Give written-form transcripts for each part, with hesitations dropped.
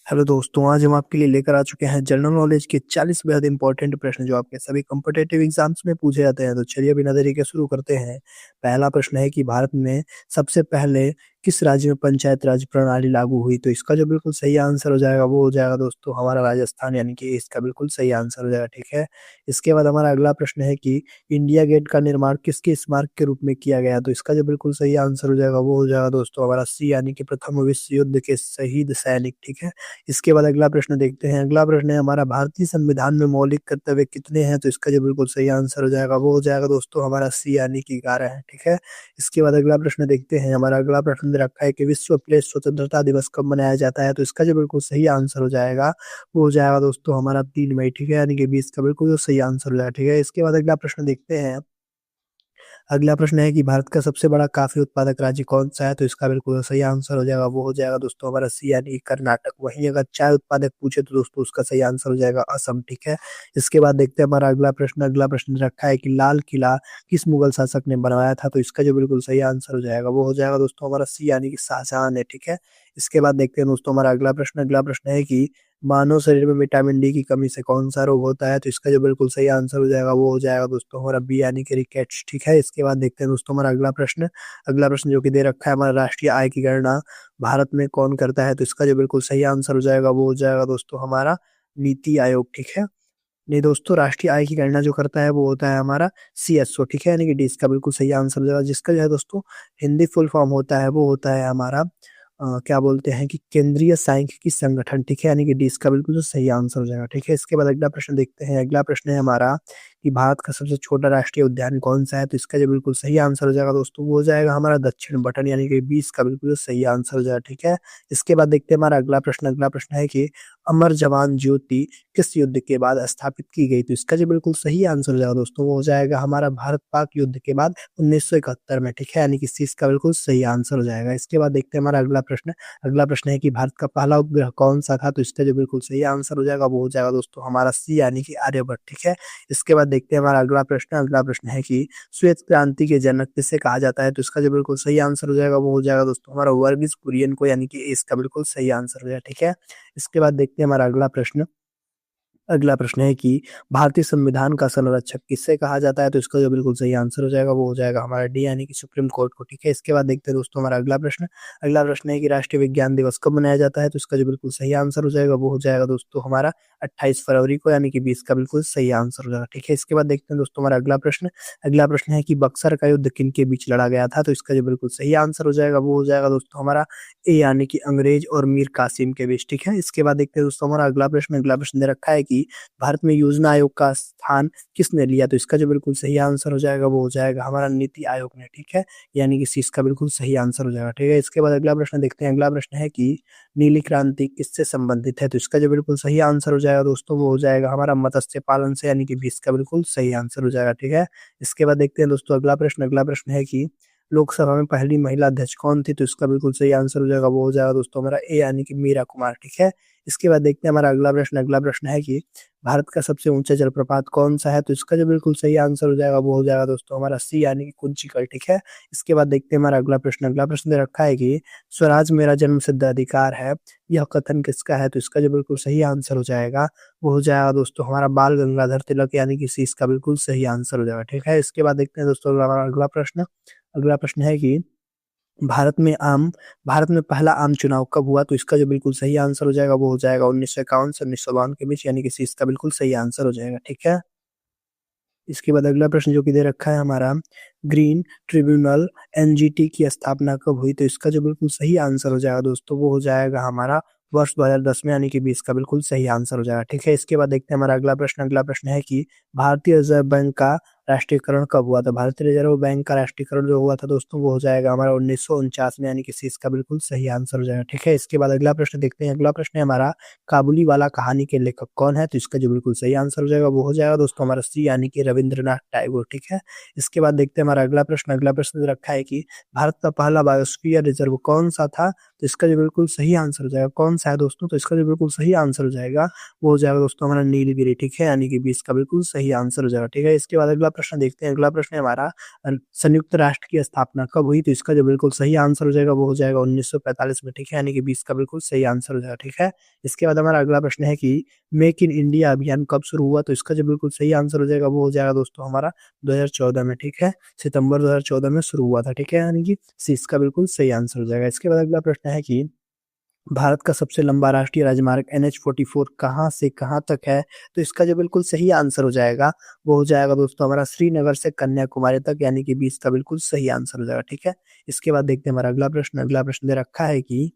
Hello दोस्तों, आज हम आपके लिए लेकर आ चुके हैं जनरल नॉलेज के 40 बेहद इंपॉर्टेंट प्रश्न जो आपके सभी कॉम्पिटिटिव एग्जाम्स में पूछे जाते हैं। तो चलिए बिना देरी के शुरू करते हैं। पहला प्रश्न है कि भारत में सबसे पहले किस राज्य में पंचायत राज प्रणाली लागू हुई? तो इसका जो बिल्कुल सही आंसर हो जाएगा वो हो जाएगा दोस्तों हमारा राजस्थान, यानी कि इसका बिल्कुल सही आंसर हो जाएगा। ठीक है। इसके बाद हमारा अगला प्रश्न है कि इंडिया गेट का निर्माण किसके स्मारक के रूप में किया गया? तो इसका जो बिल्कुल सही आंसर हो जाएगा वो हो जाएगा दोस्तों हमारा सी, यानी कि प्रथम विश्व युद्ध के शहीद सैनिक। ठीक है। इसके बाद अगला प्रश्न देखते हैं। अगला प्रश्न है हमारा, भारतीय संविधान में मौलिक कर्तव्य कितने हैं? तो इसका जो बिल्कुल सही आंसर हो जाएगा वो हो जाएगा दोस्तों हमारा सी, यानी कि 11 है। ठीक है। इसके बाद अगला प्रश्न देखते हैं। हमारा अगला प्रश्न दे रखा है कि विश्व प्रेस स्वतंत्रता दिवस कब मनाया जाता है? तो इसका जो बिल्कुल सही आंसर हो जाएगा वो हो जाएगा दोस्तों हमारा 3 मई। ठीक है। यानी कि 20 का बिल्कुल जो सही आंसर हो जाएगा। ठीक है। इसके बाद अगला प्रश्न देखते हैं। अगला प्रश्न है कि भारत का सबसे बड़ा कॉफी उत्पादक राज्य कौन सा है? तो इसका बिल्कुल सही आंसर हो जाएगा वो हो जाएगा दोस्तों हमारा सी, यानी कि कर्नाटक। वहीं अगर चाय उत्पादक पूछे तो दोस्तों उसका सही आंसर हो जाएगा असम। ठीक है। इसके बाद देखते हैं हमारा अगला प्रश्न। अगला प्रश्न रखा है कि लाल किला किस मुगल शासक ने बनवाया था? तो इसका जो बिल्कुल सही आंसर हो जाएगा वो हो जाएगा दोस्तों हमारा सी, यानी कि शाहजहां ने। ठीक है। इसके बाद देखते हैं दोस्तों हमारा अगला प्रश्न। अगला प्रश्न है कि मानव शरीर में विटामिन डी की कमी से कौन सा रोग होता है? तो इसका जो बिल्कुल सही आंसर हो जाएगा वो हो जाएगा दोस्तों हमारा बी, यानी कि रिकेट्स। ठीक है। इसके बाद देखते हैं दोस्तों हमारा अगला प्रश्न। अगला प्रश्न जो कि दे रखा है हमारा, राष्ट्रीय आय की गणना भारत में कौन करता है? तो इसका जो बिल्कुल सही आंसर हो जाएगा वो हो जाएगा दोस्तों हमारा नीति आयोग। ठीक है। नहीं दोस्तों, राष्ट्रीय आय की गणना जो करता है वो होता है हमारा सीएसओ। ठीक है। यानी कि डी इसका बिल्कुल सही आंसर हो जाएगा, जिसका जो है दोस्तों हिंदी फुल फॉर्म होता है वो होता है हमारा क्या बोलते हैं कि केंद्रीय सांख्यिकी संगठन। ठीक है। यानी कि डी इसका बिल्कुल जो सही आंसर हो जाएगा। ठीक है। इसके बाद अगला प्रश्न देखते हैं। अगला प्रश्न है हमारा कि भारत का सबसे छोटा राष्ट्रीय उद्यान कौन सा है? तो इसका जो बिल्कुल सही आंसर हो जाएगा दोस्तों वो हो जाएगा हमारा दक्षिण बटन, यानी कि 20 का बिल्कुल जो सही आंसर हो जाएगा। ठीक है। इसके बाद देखते हैं हमारा अगला प्रश्न। अगला प्रश्न है कि अमर जवान ज्योति किस युद्ध के बाद स्थापित की गई? तो इसका जो बिल्कुल सही आंसर हो जाएगा दोस्तों वो हो जाएगा हमारा भारत पाक युद्ध के बाद 1971 में। ठीक है। यानी कि सी इसका बिल्कुल सही आंसर हो जाएगा। इसके बाद देखते हैं हमारा अगला प्रश्न। अगला प्रश्न है कि भारत का पहला उपग्रह कौन सा था? तो इसका जो बिल्कुल सही आंसर हो जाएगा वो हो जाएगा दोस्तों हमारा सी, यानी कि आर्यभट्ट। ठीक है। इसके बाद देखते हैं हमारा अगला प्रश्न। अगला प्रश्न है कि श्वेत क्रांति के जनक किसे कहा जाता है? तो इसका जो बिल्कुल सही आंसर हो जाएगा वो हो जाएगा दोस्तों हमारा वर्गीज कुरियन को, यानी कि इसका बिल्कुल सही आंसर हो जाएगा। ठीक है। इसके बाद देखते हैं हमारा अगला प्रश्न। अगला प्रश्न है कि भारतीय संविधान का संरक्षक किससे कहा जाता है? तो इसका जो बिल्कुल सही आंसर हो जाएगा वो हो जाएगा हमारा डी, यानी कि सुप्रीम कोर्ट को। ठीक है। इसके बाद देखते हैं दोस्तों हमारा अगला प्रश्न। अगला प्रश्न है कि राष्ट्रीय विज्ञान दिवस कब मनाया जाता है? तो इसका जो बिल्कुल सही आंसर हो जाएगा वो हो जाएगा दोस्तों हमारा 28 फरवरी को, यानी कि 20 का बिल्कुल सही आंसर हो जाएगा। ठीक है। इसके बाद देखते हैं दोस्तों हमारा अगला प्रश्न। अगला प्रश्न है कि बक्सर का युद्ध किन के बीच लड़ा गया था? तो इसका जो बिल्कुल सही आंसर हो जाएगा वो हो जाएगा दोस्तों हमारा ए, यानी कि अंग्रेज और मीर कासिम के बीच। ठीक है। इसके बाद देखते हैं दोस्तों हमारा अगला प्रश्न। अगला प्रश्न दे रखा है कि भारत में योजना आयोग का स्थान किसने लिया? तो इसका जो बिल्कुल सही आंसर हो जाएगा वो हो जाएगा हमारा नीति आयोग ने। ठीक है। यानी कि सी इसका बिल्कुल सही आंसर हो जाएगा। ठीक है। इसके बाद अगला प्रश्न देखते हैं। अगला प्रश्न है कि नीली क्रांति किससे संबंधित है? तो इसका जो बिल्कुल सही आंसर हो जाएगा दोस्तों वो हो जाएगा हमारा मत्स्य पालन से, यानी कि 20 का बिल्कुल सही आंसर हो जाएगा। ठीक है। इसके बाद देखते हैं दोस्तों अगला प्रश्न। अगला प्रश्न है कि लोकसभा में पहली महिला अध्यक्ष कौन थी? तो इसका बिल्कुल सही आंसर हो जाएगा वो हो जाएगा दोस्तों हमारा ए, यानी कि मीरा कुमार। ठीक है। इसके बाद देखते हैं हमारा अगला प्रश्न। अगला प्रश्न है कि भारत का सबसे ऊंचा जलप्रपात कौन सा है? तो इसका जो बिल्कुल सही आंसर हो जाएगा वो हो जाएगा दोस्तों हमारा सी, यानी कि कुंचिकल। ठीक है। इसके बाद देखते हैं हमारा अगला प्रश्न। अगला प्रश्न दे रखा है कि स्वराज मेरा जन्मसिद्ध अधिकार है, यह कथन किसका है? तो इसका जो बिल्कुल सही आंसर हो जाएगा वो हो जाएगा दोस्तों हमारा बाल गंगाधर तिलक, यानी कि सी इसका बिल्कुल सही आंसर हो जाएगा। ठीक है। इसके बाद देखते हैं दोस्तों हमारा अगला प्रश्न। अगला प्रश्न है कि भारत में आम भारत में पहला आम चुनाव कब हुआ? तो इसका जो बिल्कुल सही आंसर हो जाएगा वो हो जाएगा 1951 से 1952 के बीच, यानी कि सी इसका बिल्कुल सही आंसर हो जाएगा। ठीक है। इसके बाद अगला प्रश्न जो कि दे रखा है हमारा, ग्रीन ट्रिब्यूनल एनजीटी की स्थापना कब हुई? तो इसका जो बिल्कुल सही आंसर हो जाएगा दोस्तों वो हो जाएगा हमारा वर्ष 2010 में, यानी कि 20 का बिल्कुल सही आंसर हो जाएगा। ठीक है। इसके बाद देखते हैं हमारा अगला प्रश्न। अगला प्रश्न है कि भारतीय रिजर्व बैंक का राष्ट्रीयकरण कब हुआ था? भारतीय रिजर्व बैंक का राष्ट्रीयकरण जो हुआ था दोस्तों वो हो जाएगा हमारा 1949 में, यानी कि सी इसका बिल्कुल सही आंसर हो जाएगा। ठीक है। इसके बाद अगला प्रश्न देखते हैं। अगला प्रश्न है हमारा, काबुली वाला कहानी के लेखक कौन है? तो इसका जो बिल्कुल सही आंसर हो जाएगा वो हो जाएगा दोस्तों हमारा सी, यानी कि रविंद्रनाथ टैगोर। ठीक है। इसके बाद देखते हैं हमारा अगला प्रश्न। अगला प्रश्न रखा है कि भारत का पहला बायोस्फीयर रिजर्व कौन सा था? तो इसका जो बिल्कुल सही आंसर हो जाएगा कौन सा है दोस्तों? तो इसका जो बिल्कुल सही आंसर हो जाएगा वो हो जाएगा दोस्तों हमारा नीलगिरी। ठीक है। यानी कि 20 का बिल्कुल सही आंसर हो जाएगा। ठीक है। इसके बाद अगला प्रश्न देखते हैं, अगला प्रश्न है हमारा संयुक्त राष्ट्र की स्थापना कब हुई? तो इसका जो बिल्कुल सही आंसर हो जाएगा वो हो जाएगा 1945 में, ठीक है? यानी कि 20 का बिल्कुल सही आंसर हो जाएगा, ठीक है? इसके बाद हमारा अगला प्रश्न है कि मेक इन इंडिया अभियान कब शुरू हुआ? तो इसका जो बिल्कुल सही आंसर हो जाएगा वो हो जाएगा दोस्तों हमारा 2014 में, ठीक है? सितंबर 2014 में शुरू हुआ था, ठीक है? यानी कि सी इसका बिल्कुल सही आंसर हो जाएगा। इसके बाद अगला प्रश्न है कि भारत का सबसे लंबा राष्ट्रीय राजमार्ग NH-44 कहाँ से कहाँ तक है? तो इसका जो बिल्कुल सही आंसर हो जाएगा, वो हो जाएगा दोस्तों हमारा श्रीनगर से कन्याकुमारी तक, यानी कि 20 का बिल्कुल सही आंसर हो जाएगा, ठीक है? इसके बाद देखते हैं हमारा अगला प्रश्न दे रखा है कि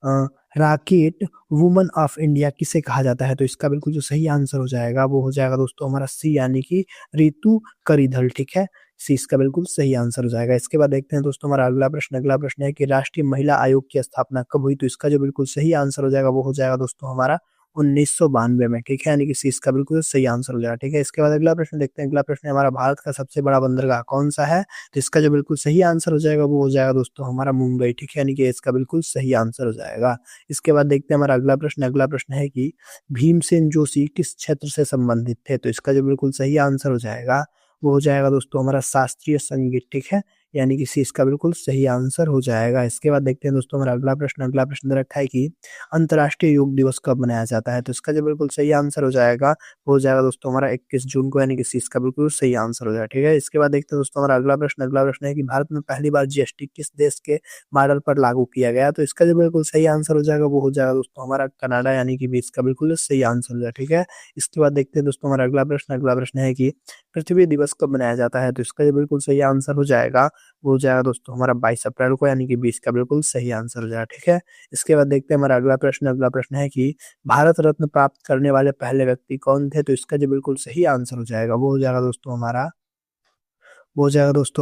अ, रॉकेट वुमन ऑफ इंडिया किसे कहा जाता है? तो इसका बिल्कुल जो सही आंसर हो जाएगा, वो हो जाएगा दोस्तों हमारा सी, यानी कि रितु करिधल, ठीक है? सी इसका बिल्कुल सही आंसर हो जाएगा। इसके बाद देखते हैं दोस्तों हमारा अगला प्रश्न है कि राष्ट्रीय महिला आयोग की स्थापना कब हुई? तो इसका जो बिल्कुल सही आंसर हो जाएगा, वो हो जाएगा दोस्तों हमारा 1992 में, ठीक है? यानी कि सी इसका बिल्कुल सही आंसर हो जाएगा, ठीक है? इसके बाद अगला प्रश्न देखते हैं, अगला प्रश्न है हमारा भारत का सबसे बड़ा बंदरगाह कौन-सा है? तो इसका जो बिल्कुल सही आंसर हो जाएगा, वो हो जाएगा दोस्तों हमारा मुंबई, ठीक है? यानी कि इसका बिल्कुल सही आंसर हो जाएगा। इसके बाद देखते हैं हमारा अगला प्रश्न है कि भीमसेन जोशी किस क्षेत्र से संबंधित थे? तो इसका जो बिल्कुल सही आंसर हो जाएगा, वो हो जाएगा दोस्तों हमारा शास्त्रीय संगीत, ठीक है? यानी कि सी इसका बिल्कुल सही आंसर हो जाएगा। इसके बाद देखते हैं दोस्तों हमारा अगला प्रश्न दे रखा है कि अंतर्राष्ट्रीय योग दिवस कब मनाया जाता है? तो इसका जो बिल्कुल सही आंसर हो जाएगा, वो हो जाएगा दोस्तों हमारा 21 जून को, यानी कि सी इसका बिल्कुल सही आंसर हो जाएगा, ठीक है? इसके बाद देखते हैं दोस्तों हमारा अगला प्रश्न है कि भारत में पहली बार जीएसटी किस देश के मॉडल पर लागू किया गया? तो इसका जो बिल्कुल सही आंसर हो जाएगा, वो हो जाएगा दोस्तों हमारा कनाडा, यानी कि 20 का बिल्कुल सही आंसर हो जाएगा, ठीक है? इसके बाद देखते हैं दोस्तों हमारा अगला प्रश्न है कि पृथ्वी दिवस कब मनाया जाता है? तो इसका जो बिल्कुल सही आंसर हो जाएगा, वो हो जाएगा दोस्तों हमारा 22 अप्रैल को, यानी कि 20 का बिल्कुल सही आंसर हो जाएगा, ठीक है? इसके बाद देखते हैं हमारा अगला प्रश्न है कि भारत रत्न प्राप्त करने वाले पहले व्यक्ति कौन थे? तो इसका जो बिल्कुल सही आंसर हो जाएगा, वो हो जाएगा दोस्तों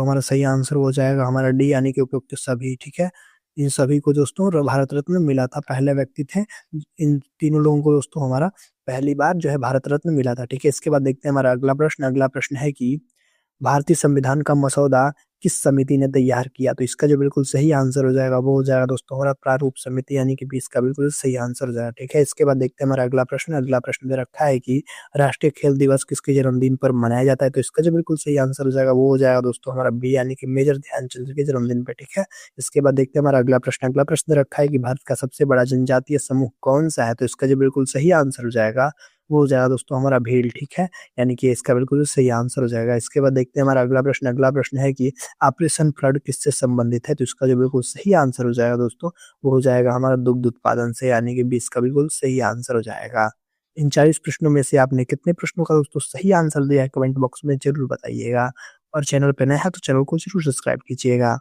हमारा सही आंसर हो जाएगा हमारा डी, यानी कि उपयुक्त सभी, ठीक है? इन सभी को दोस्तों भारत रत्न मिला था, पहले व्यक्ति थे। इन तीनों लोगों को दोस्तों हमारा पहली बार जो है भारत रत्न मिला था, ठीक है? इसके बाद देखते हैं हमारा अगला प्रश्न है कि भारतीय संविधान का मसौदा किस समिति ने तैयार किया? तो इसका जो बिल्कुल सही आंसर हो जाएगा, वो हो जाएगा दोस्तों हमारा प्रारूप समिति, यानी कि 20 का बिल्कुल सही आंसर हो जाएगा, ठीक है? इसके बाद देखते हैं हमारा अगला प्रश्न दे रखा है कि राष्ट्रीय खेल दिवस किसके जन्मदिन पर मनाया जाता है? तो इसका जो बिल्कुल सही आंसर हो जाएगा, वो हो जाएगा दोस्तों हमारा बी, यानी कि मेजर ध्यानचंद के जन्मदिन पे, ठीक है? इसके बाद देखते हैं हमारा अगला प्रश्न दे रखा है कि भारत का सबसे बड़ा जनजातीय समूह कौन-सा है? तो इसका जो बिल्कुल सही आंसर हो जाएगा, वो हो जाएगा दोस्तों हमारा भील, ठीक है? यानी कि इसका बिल्कुल सही आंसर हो जाएगा। इसके बाद देखते हैं हमारा अगला प्रश्न है कि ऑपरेशन फ्लड किससे संबंधित है? तो इसका जो बिल्कुल सही आंसर हो जाएगा दोस्तों, वो हो जाएगा हमारा दुग्ध उत्पादन से, यानी कि 20 का बिल्कुल सही आंसर हो जाएगा। इन 40 प्रश्नों में से आपने कितने प्रश्नों का दोस्तों सही आंसर दिया है, कमेंट बॉक्स में ज़रूर बताइएगा और चैनल पे नए हैं तो चैनल को ज़रूर सब्सक्राइब कीजिएगा।